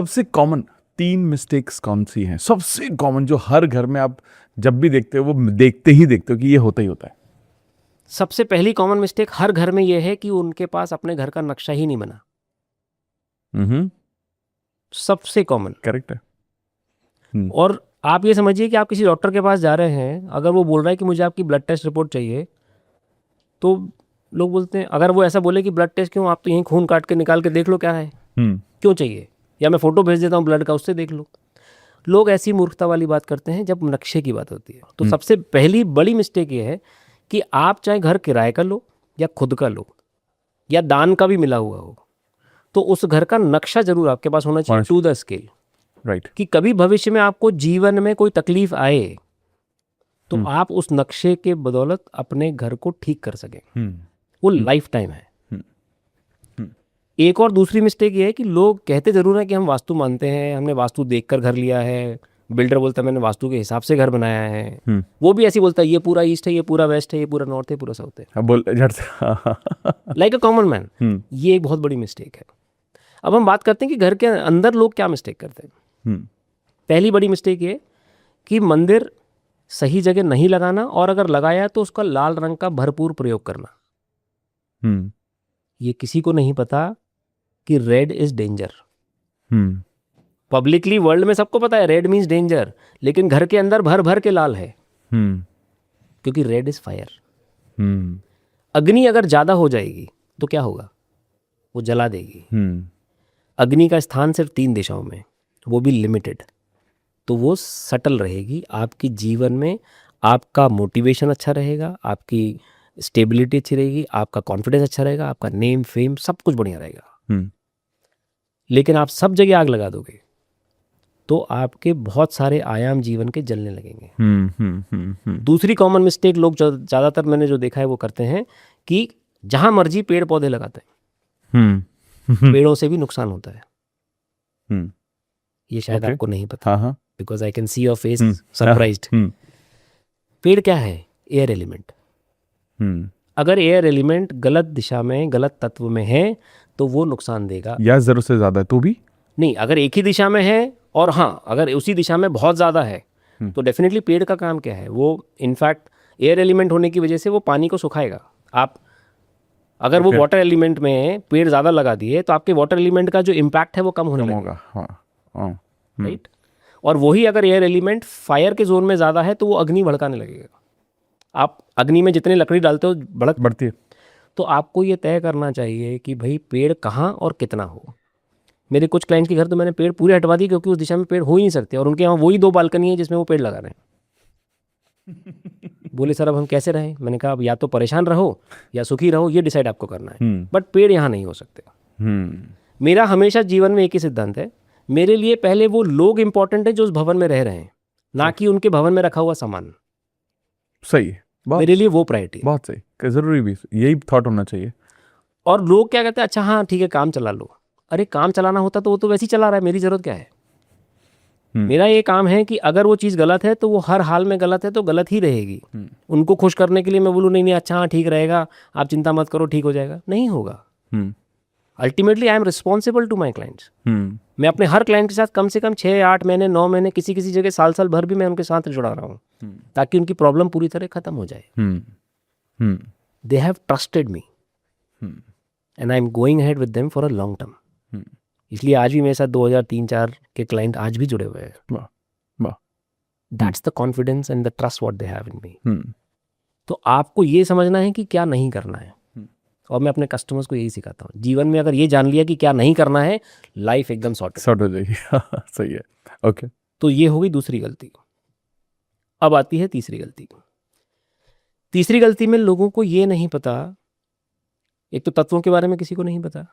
सबसे common 3 mistakes कौन सी हैं? सबसे कॉमन जो हर घर में आप जब भी देखते हो वो देखते ही देखते हो कि ये होता ही होता है। सबसे पहली कॉमन मिस्टेक हर घर में ये है कि उनके पास अपने घर का नक्शा ही नहीं बना। सबसे कॉमन। करेक्ट है। और आप ये समझिए कि आप किसी डॉक्टर के पास जा रहे हैं, अगर वो बोल रहा है कि मुझे आपकी ब्लड टेस्ट रिपोर्ट चाहिए, तो लोग बोलते हैं, अगर वो ऐसा बोले कि ब्लड टेस्ट क्यों, आप तो यहीं खून काट के निकाल के देख लो क्या है, क्यों चाहिए, या मैं फ़ोटो भेज देता हूँ ब्लड का, उससे देख लो। लोग ऐसी मूर्खता वाली बात करते हैं जब नक्शे की बात होती है। तो सबसे पहली बड़ी मिस्टेक ये है कि आप चाहे घर किराए का लो या खुद का लो या दान का भी मिला हुआ हो, तो उस घर का नक्शा जरूर आपके पास होना चाहिए, टू द स्केल। राइट। कि कभी भविष्य में आपको जीवन में कोई तकलीफ आए तो आप उस नक्शे के बदौलत अपने घर को ठीक कर सकें। वो लाइफ टाइम है। एक और दूसरी मिस्टेक ये है कि लोग कहते जरूर हैं कि हम वास्तु मानते हैं, हमने वास्तु देखकर घर लिया है, बिल्डर बोलता है मैंने वास्तु के हिसाब से घर बनाया है, वो भी ऐसी बोलता है ये पूरा ईस्ट है, ये पूरा वेस्ट है, ये पूरा नॉर्थ है, पूरा साउथ है, बोल झट से लाइक अ कॉमन मैन। ये एक बहुत बड़ी मिस्टेक है। अब हम बात करते हैं कि घर के अंदर लोग क्या मिस्टेक करते हैं। पहली बड़ी मिस्टेक ये कि मंदिर सही जगह नहीं लगाना, और अगर लगाया तो उसका लाल रंग का भरपूर प्रयोग करना। ये किसी को नहीं पता कि red is danger. Publicly world में सबको पता है रेड मीन्स डेंजर, लेकिन घर के अंदर भर भर के लाल है, क्योंकि रेड इज फायर। अग्नि अगर ज्यादा हो जाएगी तो क्या होगा, वो जला देगी। अग्नि का स्थान सिर्फ 3 दिशाओं में, वो भी लिमिटेड, तो वो सटल रहेगी आपकी जीवन में। आपका मोटिवेशन अच्छा रहेगा, आपकी स्टेबिलिटी अच्छी रहेगी, आपका कॉन्फिडेंस अच्छा रहेगा, आपका नेम फेम सब कुछ बढ़िया रहेगा। लेकिन आप सब जगह आग लगा दोगे तो आपके बहुत सारे आयाम जीवन के जलने लगेंगे। दूसरी कॉमन मिस्टेक लोग ज़्यादातर मैंने जो देखा है वो करते हैं कि जहां मर्जी पेड़ पौधे लगाते हैं, पेड़ों से भी नुकसान होता है। ये शायद आपको नहीं पता, because I can see your face surprised. पेड़ क्या है? Air element. अगर एयर एलिमेंट गलत दिशा में, गलत तत्व में है तो वो नुकसान देगा, या जरूरत से ज्यादा तो भी नहीं। अगर एक ही दिशा में है, और हाँ अगर उसी दिशा में बहुत ज़्यादा है, तो डेफिनेटली पेड़ का काम क्या है, वो इनफैक्ट एयर एलिमेंट होने की वजह से वो पानी को सुखाएगा। आप अगर वो वाटर एलिमेंट में पेड़ ज़्यादा लगा दिए तो आपके वाटर एलिमेंट का जो इम्पैक्ट है वो कम होने लगेगा, राइट। और वही अगर एयर एलिमेंट फायर के जोन में ज़्यादा है तो वो अग्नि भड़काने लगेगा। आप अग्नि में जितनी लकड़ी डालते हो बढ़ती है। तो आपको ये तय करना चाहिए कि भाई पेड़ कहाँ और कितना हो। मेरे कुछ क्लाइंट्स के घर तो मैंने पेड़ पूरे हटवा दिए क्योंकि उस दिशा में पेड़ हो ही नहीं सकते, और उनके यहाँ वही 2 बालकनी है जिसमें वो पेड़ लगा रहे हैं। बोले सर अब हम कैसे रहें? मैंने कहा अब या तो परेशान रहो या सुखी रहो, ये डिसाइड आपको करना है, बट पेड़ यहाँ नहीं हो सकते। मेरा हमेशा जीवन में एक ही सिद्धांत है, मेरे लिए पहले वो लोग इंपॉर्टेंट है जो उस भवन में रह रहे हैं, ना कि उनके भवन में रखा हुआ सामान। सही है, मेरे लिए वो प्रायोरिटी। बहुत सही, जरूरी भी यही थॉट होना चाहिए। और लोग क्या कहते हैं, अच्छा हाँ ठीक है काम चला लो। अरे काम चलाना होता तो वो तो वैसे ही चला रहा है, मेरी जरूरत क्या है? मेरा ये काम है कि अगर वो चीज़ गलत है तो वो हर हाल में गलत है तो गलत ही रहेगी। उनको खुश करने के लिए मैं बोलूँ नहीं नहीं अच्छा हाँ ठीक रहेगा, आप चिंता मत करो ठीक हो जाएगा, नहीं होगा। Ultimately I am responsible to my clients. मैं अपने हर क्लाइंट के साथ कम से कम 6-8 महीने 9 महीने, किसी किसी जगह साल भर भी मैं उनके साथ जुड़ा रहा हूँ, ताकि उनकी प्रॉब्लम पूरी तरह खत्म हो जाए। They have trusted me and I am going ahead with them for a long term. इसलिए आज भी मेरे साथ 2003-4 के क्लाइंट आज भी जुड़े हुए हैं। That's the confidence and the trust what they have in me. तो आपको ये समझना है कि क्या नहीं करना है, और मैं अपने कस्टमर्स को यही सिखाता हूँ। जीवन में अगर ये जान लिया कि क्या नहीं करना है, लाइफ एकदम सॉर्ट हो जाएगी। सही है, ओके। तो ये हो गई दूसरी गलती। अब आती है तीसरी गलती। तीसरी गलती में लोगों को ये नहीं पता, एक तो तत्वों के बारे में किसी को नहीं पता।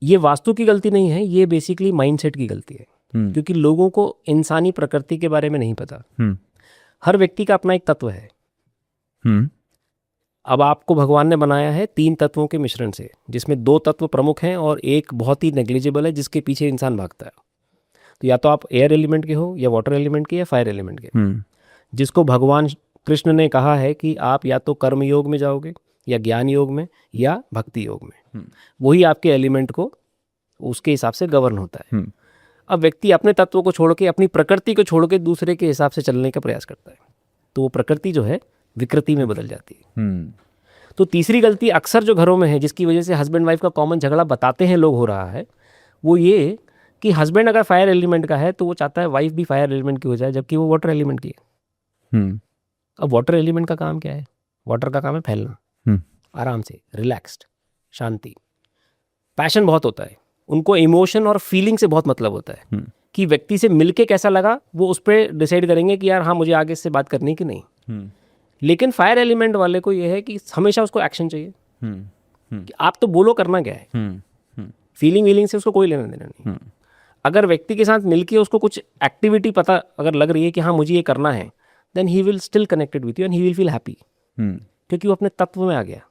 ये वास्तु की गलती नहीं है, ये बेसिकली माइंडसेट की गलती है, क्योंकि लोगों को इंसानी प्रकृति के बारे में नहीं पता। हर व्यक्ति का अपना एक तत्व है। अब आपको भगवान ने बनाया है 3 तत्वों के मिश्रण से, जिसमें 2 तत्व प्रमुख हैं और एक बहुत ही नेग्लिजिबल है जिसके पीछे इंसान भागता है। तो या तो आप एयर एलिमेंट के हो, या वाटर एलिमेंट के, या फायर एलिमेंट के, जिसको भगवान कृष्ण ने कहा है कि आप या तो कर्म योग में जाओगे, या ज्ञान योग में, या भक्ति योग में। वही आपके एलिमेंट को उसके हिसाब से गवर्न होता है। अब व्यक्ति अपने तत्व को छोड़ के, अपनी प्रकृति को छोड़ के दूसरे के हिसाब से चलने का प्रयास करता है, तो वो प्रकृति जो है विकृति में बदल जाती है। तो तीसरी गलती अक्सर जो घरों में है, जिसकी वजह से हस्बैंड वाइफ का कॉमन झगड़ा बताते हैं लोग हो रहा है, वो ये कि हस्बैंड अगर फायर एलिमेंट का है तो वो चाहता है वाइफ भी फायर एलिमेंट की हो जाए, जबकि वो वाटर एलिमेंट की है। अब वाटर एलिमेंट का काम क्या है? वाटर का काम है फैलना, आराम से, रिलैक्स्ड, शांति। पैशन बहुत होता है उनको, इमोशन और फीलिंग से बहुत मतलब होता है कि व्यक्ति से मिलके कैसा लगा, वो उस पर डिसाइड करेंगे कि यार हाँ मुझे आगे से बात करनी कि नहीं। लेकिन फायर एलिमेंट वाले को ये है कि हमेशा उसको एक्शन चाहिए, कि आप तो बोलो करना क्या है। फीलिंग वीलिंग से उसको कोई लेना देना नहीं। अगर व्यक्ति के साथ मिलके उसको कुछ एक्टिविटी पता अगर लग रही है कि हाँ मुझे ये करना है, then he will still connected with you and he will feel happy, क्योंकि वो अपने तत्व में आ गया।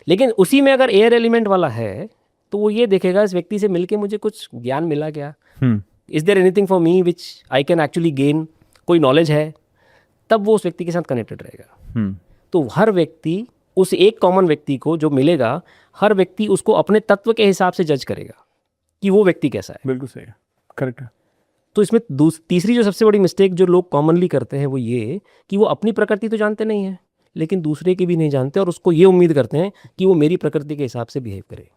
लेकिन उसी में अगर एयर एलिमेंट वाला है तो वो ये देखेगा इस व्यक्ति से मिलके मुझे कुछ ज्ञान मिला क्या, is there anything for me which I can actually gain, कोई नॉलेज है, तब वो उस व्यक्ति के साथ कनेक्टेड रहेगा। तो हर व्यक्ति उस एक कॉमन व्यक्ति को जो मिलेगा, हर व्यक्ति उसको अपने तत्व के हिसाब से जज करेगा कि वो व्यक्ति कैसा है। बिल्कुल सही है, करेक्ट है। तो इसमें तीसरी जो सबसे बड़ी मिस्टेक जो लोग कॉमनली करते हैं वो ये कि वो अपनी प्रकृति तो जानते नहीं है, लेकिन दूसरे की भी नहीं जानते, और उसको ये उम्मीद करते हैं कि वो मेरी प्रकृति के हिसाब से बिहेव करे।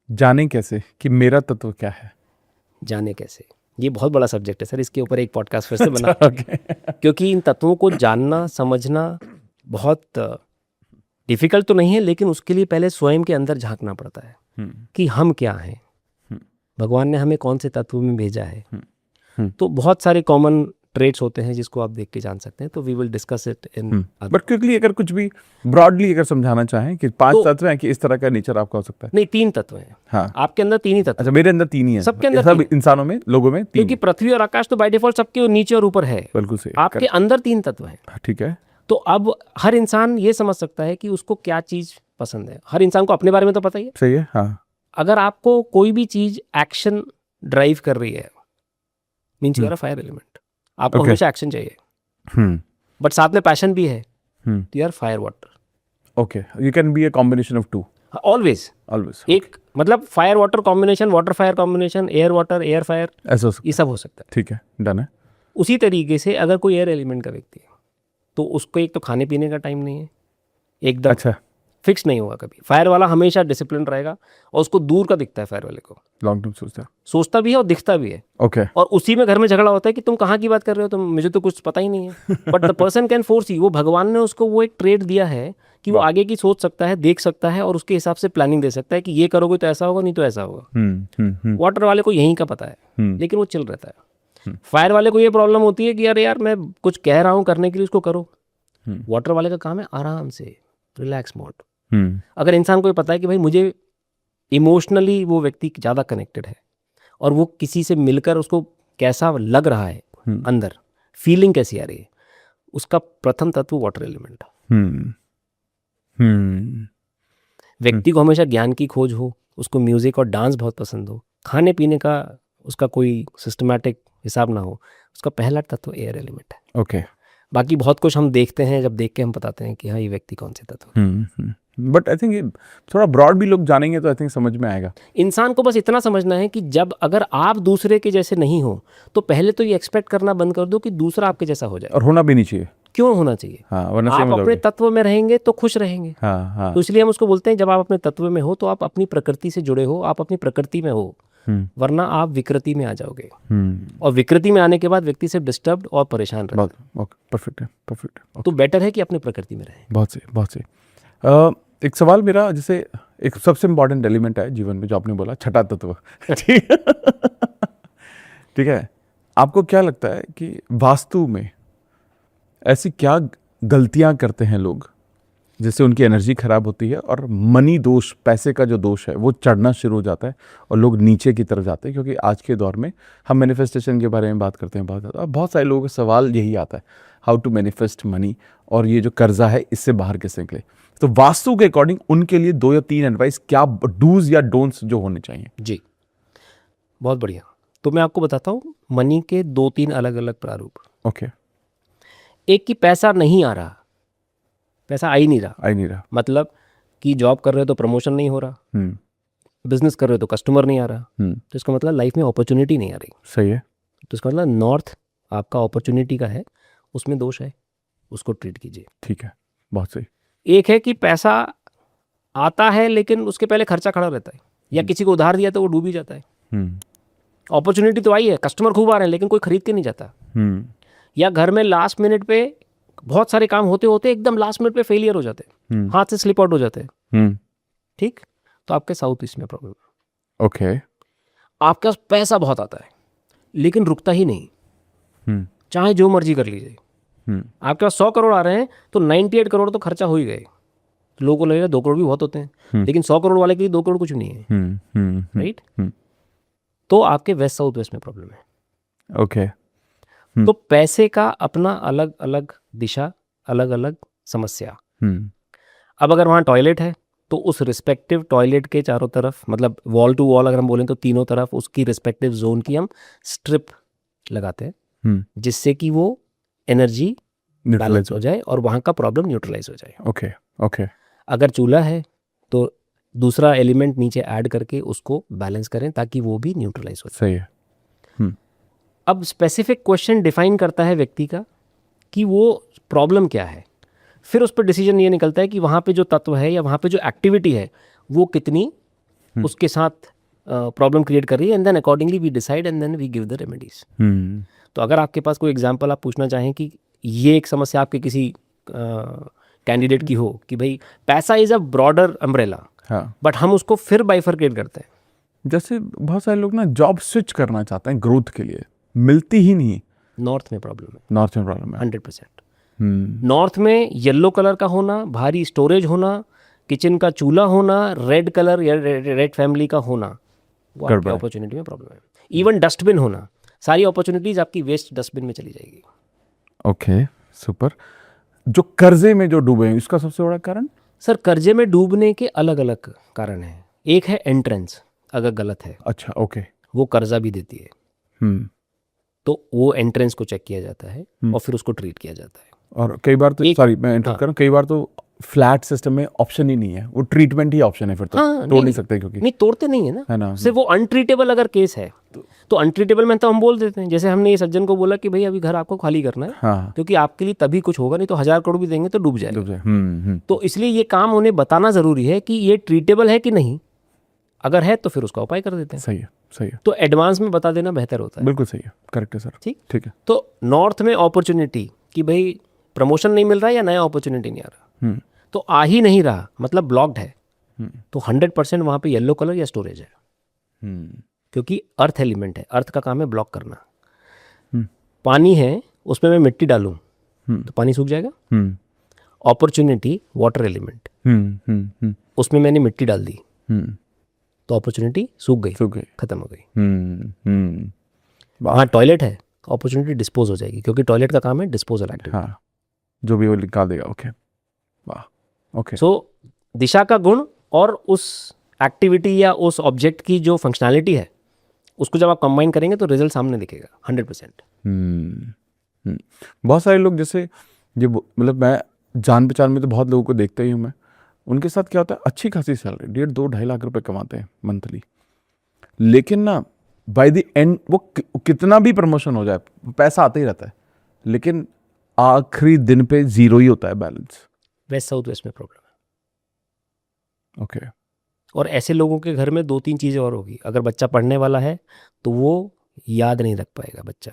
जाने कैसे कि मेरा तत्व क्या है? जाने कैसे, ये बहुत बड़ा सब्जेक्ट है सर, इसके ऊपर एक पॉडकास्ट फिर से बना क्योंकि इन तत्वों को जानना समझना बहुत डिफिकल्ट तो नहीं है, लेकिन उसके लिए पहले स्वयं के अंदर झांकना पड़ता है कि हम क्या हैं, भगवान ने हमें कौन से तत्व में भेजा है। तो बहुत सारे कॉमन ट्रेट्स होते हैं जिसको आप देख के जान सकते हैं, तो we will discuss it in. But quickly अगर कुछ भी ब्रॉडली अगर समझाना चाहें कि 5 तत्व हैं कि इस तरह का नेचर आपका हो सकता है? नहीं, 3 तत्व हैं। हाँ, आपके अंदर 3 ही तत्व। अच्छा, मेरे अंदर 3 ही है, सबके अंदर सब इंसानों में, लोगों में 3, क्योंकि पृथ्वी और आकाश तो बाय डिफॉल्ट सबके नीचे और ऊपर है। बिल्कुल सही, आपके अंदर 3 तत्व हैं। ठीक है। तो अब हर इंसान ये समझ सकता है कि उसको क्या चीज पसंद है। हर इंसान को अपने बारे में तो पता ही है, सही है। हाँ, अगर आपको कोई भी चीज एक्शन ड्राइव कर रही है, means you are a fire element, आपको हमेशा एक्शन चाहिए, बट साथ में पैशन भी है, तो you are fire water. Okay, you can be a combination of 2, always. एक मतलब fire water combination, water fire combination, air water, air fire, ऐसा ये सब हो सकता है। ठीक है, डन है। उसी तरीके से अगर कोई एयर एलिमेंट का व्यक्ति है तो उसको एक तो खाने पीने का टाइम नहीं है, एकदम अच्छा, फिक्स नहीं होगा कभी। फायर वाला हमेशा डिसिप्लिन रहेगा, और उसको दूर का दिखता है फायर वाले को, लॉन्ग टर्म सोचता भी है और दिखता भी है। ओके, और उसी में घर में झगड़ा होता है कि तुम कहाँ की बात कर रहे हो, तुम, मुझे तो कुछ पता ही नहीं है। But the person can force you, वो भगवान ने उसको वो एक ट्रेड दिया है कि वो आगे की सोच सकता है, देख सकता है, और उसके हिसाब से प्लानिंग दे सकता है कि ये करोगे तो ऐसा होगा, नहीं तो ऐसा होगा। वाटर वाले को यहीं का पता है, लेकिन वो चिल रहता है। फायर वाले को ये प्रॉब्लम होती है कि यार यार मैं कुछ कह रहा हूँ करने के लिए, उसको करो। वाटर वाले का काम है आराम से, रिलैक्स मोड। अगर इंसान को ये पता है कि भाई मुझे इमोशनली वो व्यक्ति ज़्यादा कनेक्टेड है, और वो किसी से मिलकर उसको कैसा लग रहा है, अंदर फीलिंग कैसी आ रही है, उसका प्रथम तत्व वाटर एलिमेंट। व्यक्ति को हमेशा ज्ञान की खोज हो, उसको म्यूजिक और डांस बहुत पसंद हो, खाने पीने का उसका कोई सिस्टमैटिक हिसाब ना हो, उसका पहला तत्व एयर एलिमेंट है। ओके, बाकी बहुत कुछ हम देखते हैं, जब देख के हम बताते हैं कि हाँ ये व्यक्ति कौन से तत्व है। बट आई थिंक ये थोड़ा ब्रॉड भी लोग जानेंगे तो आई थिंक समझ में आएगा। इंसान को बस इतना समझना है कि जब अगर आप दूसरे के जैसे नहीं हो तो पहले तो ये एक्सपेक्ट करना बंद कर दो कि दूसरा आपके जैसा हो जाए, और होना भी नहीं चाहिए। क्यों होना चाहिए? हाँ, वरना आप अपने तत्व में रहेंगे तो खुश रहेंगे। हाँ, हाँ। तो इसलिए हम उसको बोलते हैं जब आप अपने तत्व में हो तो आप अपनी प्रकृति से जुड़े हो, आप अपनी प्रकृति में हो, वरना आप विकृति में आ जाओगे, और विकृति में आने के बाद व्यक्ति से डिस्टर्ब और परेशान रहेगा। परफेक्ट है, परफेक्ट है। तो बेटर है कि अपनी प्रकृति में रहें। बहुत सही, बहुत सही। एक सवाल मेरा, जैसे एक सबसे इम्पॉर्टेंट एलिमेंट है जीवन में जो आपने बोला, छठा तत्व। ठीक है, आपको क्या लगता है कि वास्तु में ऐसी क्या गलतियां करते हैं लोग जिससे उनकी एनर्जी खराब होती है और मनी दोष, पैसे का जो दोष है वो चढ़ना शुरू हो जाता है और लोग नीचे की तरफ जाते हैं? क्योंकि आज के दौर में हम मैनिफेस्टेशन के बारे में बात करते हैं बहुत सारे लोगों का सवाल यही आता है, हाउ टू मैनिफेस्ट मनी, और ये जो कर्जा है इससे बाहर कैसे निकले। तो वास्तु के अकॉर्डिंग उनके लिए 2 या 3 एडवाइस, क्या डूज या डोंट्स जो होने चाहिए? जी, बहुत बढ़िया। तो मैं आपको बताता हूँ मनी के 2-3 अलग अलग प्रारूप। ओके। एक की पैसा नहीं आ रहा, पैसा आ ही नहीं रहा, नहीं रहा, मतलब कि जॉब कर रहे हो तो प्रमोशन नहीं हो रहा, बिजनेस कर रहे हो तो कस्टमर नहीं आ रहा, तो इसका मतलब लाइफ में अपॉर्चुनिटी नहीं आ रही। सही है। तो इसका मतलब नॉर्थ आपका अपॉर्चुनिटी का है, उसमें दोष है, उसको ट्रीट कीजिए। ठीक है, बहुत सही। एक है कि पैसा आता है लेकिन उसके पहले खर्चा खड़ा रहता है, या किसी को उधार दिया तो वो डूब ही जाता है। अपॉर्चुनिटी तो आई है, कस्टमर खूब आ रहे हैं लेकिन कोई खरीद के नहीं जाता। या घर में लास्ट मिनट पे बहुत सारे काम होते होते एकदम लास्ट मिनट पे फेलियर हो जाते हैं, हाथ से स्लिप आउट हो जाते हैं। ठीक, तो आपके साउथ ईस्ट में प्रॉब्लम है। ओके। आपके पास पैसा बहुत आता है लेकिन रुकता ही नहीं, चाहे जो मर्जी कर लीजिए। आपके पास 100 करोड़ आ रहे हैं तो 98 करोड़ तो खर्चा हो ही गए। लोगों को लगेगा 2 करोड़ भी बहुत होते हैं, लेकिन 100 करोड़ वाले के लिए 2 करोड़ कुछ नहीं है। राइट, तो आपके वेस्ट साउथ वेस्ट में प्रॉब्लम है। ओके। तो पैसे का अपना अलग अलग दिशा, अलग अलग समस्या। अब अगर वहाँ टॉयलेट है तो उस रिस्पेक्टिव टॉयलेट के चारों तरफ, मतलब वॉल टू वॉल अगर हम बोलें तो तीनों तरफ उसकी रिस्पेक्टिव जोन की हम स्ट्रिप लगाते हैं, जिससे कि वो एनर्जी बैलेंस हो जाए और वहाँ का प्रॉब्लम न्यूट्रलाइज हो जाए। Okay okay. अगर चूल्हा है तो दूसरा एलिमेंट नीचे ऐड करके उसको बैलेंस करें ताकि वो भी न्यूट्रलाइज हो जाए। सही है। अब स्पेसिफिक क्वेश्चन डिफाइन करता है व्यक्ति का कि वो प्रॉब्लम क्या है, फिर उस पर डिसीजन ये निकलता है कि वहाँ पे जो तत्व है या वहाँ पे जो एक्टिविटी है वो कितनी उसके साथ प्रॉब्लम क्रिएट कर रही है, and then accordingly we decide and then we give the remedies. तो अगर आपके पास कोई एग्जांपल आप पूछना चाहें कि ये एक समस्या आपके किसी कैंडिडेट की हो कि भाई पैसा is a broader umbrella, but हम उसको फिर बाइफरकेट करते हैं। जैसे बहुत सारे लोग ना जॉब स्विच करना चाहते हैं ग्रोथ के लिए, मिलती ही नहीं। नॉर्थ में प्रॉब्लम है, नॉर्थ में प्रॉब्लम है 100%। नॉर्थ में येलो कलर का होना, भारी स्टोरेज होना, किचन का चूल्हा होना, रेड कलर या रेड फैमिली का होना, वो आपकी अपॉर्चुनिटी में प्रॉब्लम है। इवन डस्टबिन होना, सारी अपॉर्चुनिटीज आपकी वेस्ट डस्टबिन में चली जाएगी। Okay, super. जो कर्जे में जो डूबे हैं इसका सबसे बड़ा कारण? सर, कर्जे में डूबने के अलग अलग कारण हैं। एक है एंट्रेंस, अगर गलत है, अच्छा, ओके, वो कर्जा भी देती है, तो वो एंट्रेंस को चेक किया जाता है और फिर उसको ट्रीट किया जाता है। और कई बार तो सॉरी मैं इंटरप्ट कर रहा हूं, कई बार तो फ्लैट सिस्टम में ऑप्शन ही नहीं है, वो ट्रीटमेंट ही ऑप्शन है, फिर तो तोड़ नहीं सकते क्योंकि नहीं तोड़ते नहीं है ना, सिर्फ वो अनट्रीटेबल अगर केस है तो अनट्रीटेबल में तो हम बोल देते हैं। जैसे हमने ये सज्जन को बोला कि भाई अभी घर आपको खाली करना है, क्योंकि आपके लिए तभी कुछ होगा, नहीं तो 1000 करोड़ भी देंगे तो डूब जाएगा। तो इसलिए ये काम उन्हें बताना जरूरी है कि ये ट्रीटेबल है कि नहीं, अगर है तो फिर उसका उपाय कर देते हैं। सही है, सही है। तो एडवांस में बता देना बेहतर होता है। बिल्कुल सही है, करेक्ट है सर। ठीक, ठीक है। तो नॉर्थ में अपॉर्चुनिटी कि भाई प्रमोशन नहीं मिल रहा है या नया अपॉर्चुनिटी नहीं आ रहा, तो आ ही नहीं रहा, मतलब ब्लॉक्ड है, तो 100% वहाँ पे येलो कलर या स्टोरेज है, क्योंकि अर्थ एलिमेंट है, अर्थ का काम है ब्लॉक करना। पानी है, उसमें मैं मिट्टी डालूं तो पानी सूख जाएगा। अपॉर्चुनिटी वाटर एलिमेंट, उसमें मैंने मिट्टी डाल दी तो अपॉर्चुनिटी सूख गई, खत्म हो गई। वहाँ टॉयलेट है, अपॉर्चुनिटी डिस्पोज हो जाएगी, क्योंकि टॉयलेट का काम है डिस्पोजल एक्टिविटी, जो भी वो निकाल देगा। ओके, वाह, ओके। सो दिशा का गुण और उस एक्टिविटी या उस ऑब्जेक्ट की जो फंक्शनैलिटी है, उसको जब आप कंबाइन करेंगे तो रिजल्ट सामने दिखेगा 100%। बहुत सारे लोग जैसे ये मतलब मैं जान पहचान में तो बहुत लोगों को देखता ही हूँ मैं, उनके साथ क्या होता है, अच्छी खासी सैलरी 1.5-2-2.5 लाख रुपए कमाते हैं मंथली, लेकिन ना बाय द एंड वो कितना भी प्रमोशन हो जाए पैसा आता ही रहता है, लेकिन आखिरी दिन पे जीरो ही होता है बैलेंस। वेस्ट साउथ वेस्ट में प्रॉब्लम है। ओके। और ऐसे लोगों के घर में 2-3 चीज़ें और होगी। अगर बच्चा पढ़ने वाला है तो वो याद नहीं रख पाएगा, बच्चा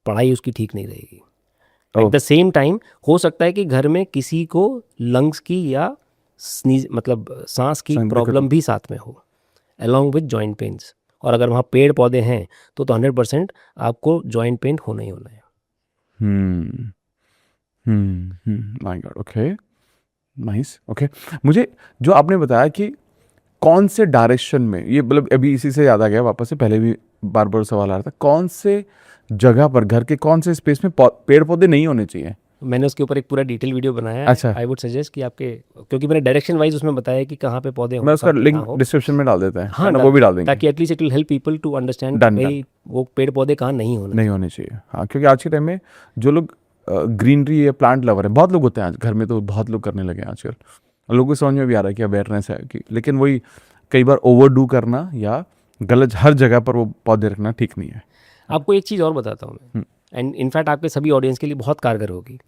पढ़ाई उसकी ठीक नहीं रहेगी। एट द सेम टाइम हो सकता है कि घर में किसी को लंग्स की या मतलब सांस की प्रॉब्लम भी साथ में हो, अलॉन्ग विद जॉइंट पेन्स। और अगर वहाँ पेड़ पौधे हैं तो 100% आपको जॉइंट पेन होना ही होना है। My God, okay, nice, okay. मुझे जो आपने बताया कि कौन से डायरेक्शन में, ये मतलब अभी इसी से याद आ गया वापस से, पहले भी बार बार सवाल आ रहा था, कौन से जगह पर घर के कौन से स्पेस में पेड़ पौधे नहीं होने चाहिए? मैंने उसके ऊपर एक पूरा डिटेल वीडियो बनाया है। अच्छा। आई वुड सजेस्ट कि आपके, क्योंकि मैंने डायरेक्शन वाइज उसमें बताया कि कहाँ पे पौधे हों, मैं उसका लिंक डिस्क्रिप्शन में डाल देता है। हाँ, वो भी डाल देंगे, ताकि at least it will help people to understand भाई वो पेड़ पौधे कहाँ नहीं होने चाहिए। हाँ, क्योंकि आज के टाइम में जो लोग ग्रीनरी या प्लांट लवर है, बहुत लोग होते हैं आज घर में, तो बहुत लोग करने लगे हैं आजकल, लोगों को समझ में भी आ रहा है कि अवेयरनेस है कि, लेकिन वही कई बार ओवरडू करना या गलत हर जगह पर वो पौधे रखना ठीक नहीं है। आपको एक चीज़ और बताता हूँ मैं, एंड इनफैक्ट आपके सभी ऑडियंस के लिए बहुत कारगर होगी।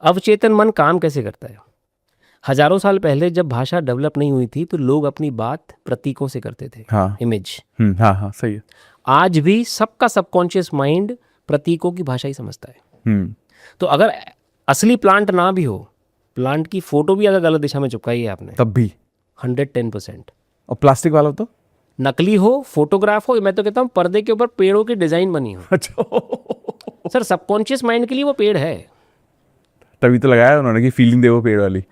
अवचेतन मन काम कैसे करता है? हजारों साल पहले जब भाषा डेवलप नहीं हुई थी तो लोग अपनी बात प्रतीकों से करते थे, हाँ इमेज। हाँ हाँ सही है। आज भी सबका सबकॉन्शियस माइंड प्रतीकों की भाषा ही समझता है। तो अगर असली प्लांट ना भी हो, प्लांट की फोटो भी अगर गलत दिशा में चिपकाई है आपने, तब भी 110%। और प्लास्टिक वाला तो नकली हो, फोटोग्राफ हो, मैं तो कहता हूँ पर्दे के ऊपर पेड़ों की डिजाइन बनी हो, अच्छा सर सबकॉन्शियस माइंड के लिए वो पेड़ है। तभी तो लगाया उन्होंने कि फीलिंग दे वो पेड़ वाली।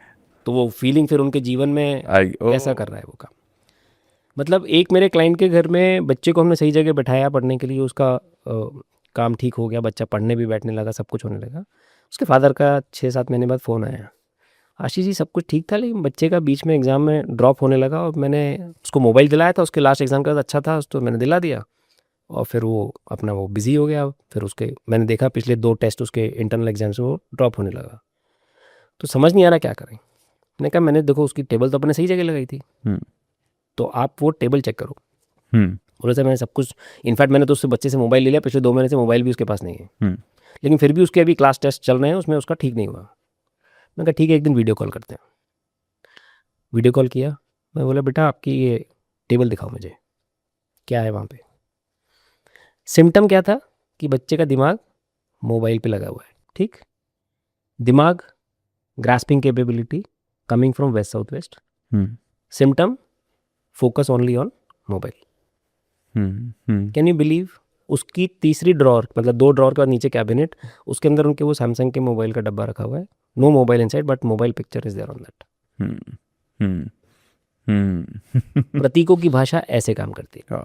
तो वो फीलिंग फिर उनके जीवन में कैसा कर रहा है वो काम। मतलब एक मेरे क्लाइंट के घर में बच्चे को हमने सही जगह बैठाया पढ़ने के लिए, उसका काम ठीक हो गया, बच्चा पढ़ने भी बैठने लगा, सब कुछ होने लगा। उसके फादर का 6-7 महीने बाद फ़ोन आया, आशीष जी सब कुछ ठीक था लेकिन बच्चे का बीच में एग्ज़ाम में ड्रॉप होने लगा और मैंने उसको मोबाइल दिलाया था, उसके लास्ट एग्ज़ाम का अच्छा था तो मैंने दिला दिया और फिर वो अपना वो बिज़ी हो गया। फिर उसके मैंने देखा पिछले 2 टेस्ट उसके इंटरनल एग्जाम से वो ड्रॉप होने लगा। तो समझ नहीं आ रहा क्या करें। मैंने कहा मैंने देखो उसकी टेबल तो अपने सही जगह लगाई थी, तो आप वो टेबल चेक करो। बोले सर मैंने सब कुछ, इनफैक्ट मैंने तो उससे बच्चे से मोबाइल ले लिया, पिछले 2 महीने से मोबाइल भी उसके पास नहीं है, लेकिन फिर भी उसके अभी क्लास टेस्ट चल रहे हैं, उसमें उसका ठीक नहीं हुआ। मैंने कहा ठीक है एक दिन वीडियो कॉल करते हैं। वीडियो कॉल किया, मैं बोला बेटा आपकी ये टेबल दिखाओ मुझे, क्या है वहाँ पे। सिम्टम क्या था कि बच्चे का दिमाग मोबाइल पे लगा हुआ है, ठीक। दिमाग grasping capability coming from west south west, symptom focus only on mobile. Can you believe, उसकी तीसरी ड्रॉर, मतलब 2 ड्रॉर के बाद नीचे कैबिनेट, उसके अंदर उनके वो सैमसंग के मोबाइल का डब्बा रखा हुआ है, no mobile inside but mobile picture is there on that. प्रतीकों की भाषा ऐसे काम करती है।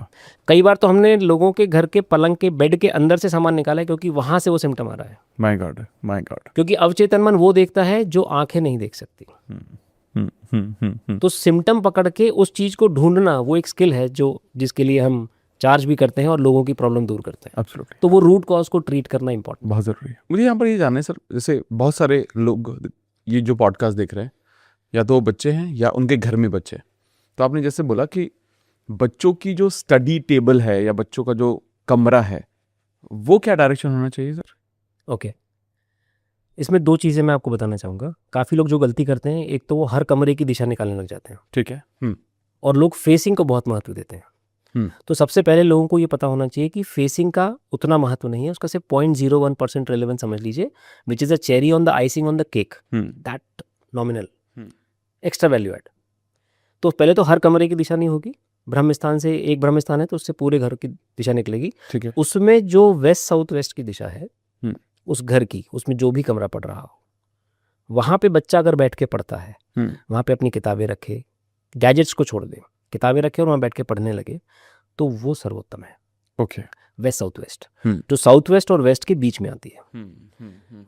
कई बार तो हमने लोगों के घर के पलंग के बेड के अंदर से सामान निकाला है क्योंकि वहां से वो सिम्टम आ रहा है। माय गॉड क्योंकि अवचेतन मन वो देखता है जो आंखें नहीं देख सकती। तो सिम्टम पकड़ के उस चीज को ढूंढना वो एक स्किल है जो जिसके लिए हम चार्ज भी करते हैं और लोगों की प्रॉब्लम दूर करते हैं। Absolutely. तो वो रूट कॉज को ट्रीट करना इंपॉर्टेंट, बहुत ज़रूरी है। मुझे यहाँ पर ये जानना है सर, जैसे बहुत सारे लोग ये जो पॉडकास्ट देख रहे हैं या तो बच्चे हैं या उनके घर में बच्चे हैं, तो आपने जैसे बोला कि बच्चों की जो स्टडी टेबल है या बच्चों का जो कमरा है वो क्या डायरेक्शन होना चाहिए सर? ओके इसमें 2 चीज़ें मैं आपको बताना चाहूँगा। काफ़ी लोग जो गलती करते हैं, एक तो वो हर कमरे की दिशा निकालने लग जाते हैं, ठीक है। और लोग फेसिंग को बहुत महत्व देते हैं। तो सबसे पहले लोगों को ये पता होना चाहिए कि फेसिंग का उतना महत्व नहीं है, उसका सिर्फ 0.01% रेलेवेंस समझ लीजिए, which is a cherry on the icing on the cake, that nominal extra value add. तो पहले तो हर कमरे की दिशा नहीं होगी, ब्रह्म स्थान से एक ब्रह्म स्थान है तो उससे पूरे घर की दिशा निकलेगी, ठीक है। उसमें जो वेस्ट साउथ वेस्ट की दिशा है उस घर की, उसमें जो भी कमरा पड़ रहा हो, वहाँ पे बच्चा अगर बैठ के पढ़ता है, वहाँ पे अपनी किताबें रखे, गैजेट्स को छोड़ दे, किताबें रखे और वहाँ बैठ के पढ़ने लगे, तो वो सर्वोत्तम है। ओके। वेस्ट साउथ वेस्ट, जो साउथ वेस्ट और वेस्ट के बीच में आती है,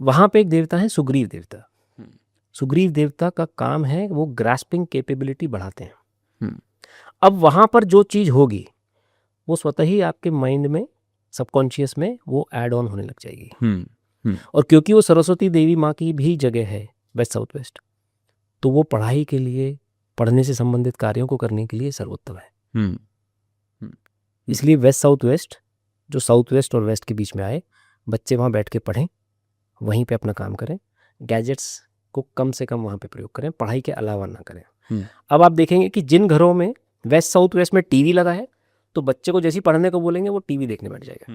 वहाँ पे एक देवता है सुग्रीव देवता। सुग्रीव देवता का काम है वो ग्रास्पिंग कैपेबिलिटी बढ़ाते हैं। अब वहाँ पर जो चीज़ होगी वो स्वतः ही आपके माइंड में, सबकॉन्शियस में वो ऐड ऑन होने लग जाएगी। और क्योंकि वो सरस्वती देवी माँ की भी जगह है वेस्ट साउथ वेस्ट, तो वो पढ़ाई के लिए, पढ़ने से संबंधित कार्यों को करने के लिए सर्वोत्तम है। इसलिए वेस्ट साउथ वेस्ट, जो साउथ वेस्ट और वेस्ट के बीच में आए, बच्चे वहाँ बैठ के पढ़ें, वहीं पे अपना काम करें, गैजेट्स को कम से कम वहाँ पे प्रयोग करें, पढ़ाई के अलावा ना करें। अब आप देखेंगे कि जिन घरों में वेस्ट साउथ वेस्ट में टीवी लगा है, तो बच्चे को जैसे पढ़ने को बोलेंगे वो टीवी देखने बैठ जाएगा।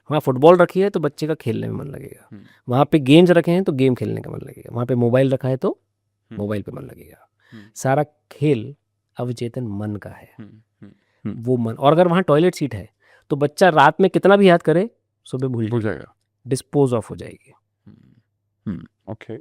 वहाँ फुटबॉल रखी है तो बच्चे का खेलने में मन लगेगा, वहाँ पे गेम्स रखे हैं तो गेम खेलने का मन लगेगा, वहाँ पे मोबाइल रखा है तो मोबाइल पे मन लगेगा। सारा खेल अवचेतन मन का है, वो मन। और अगर वहाँ टॉयलेट सीट है तो बच्चा रात में कितना भी याद करे, सुबह भूल जाएगा, डिस्पोज ऑफ हो जाएगी। ओके।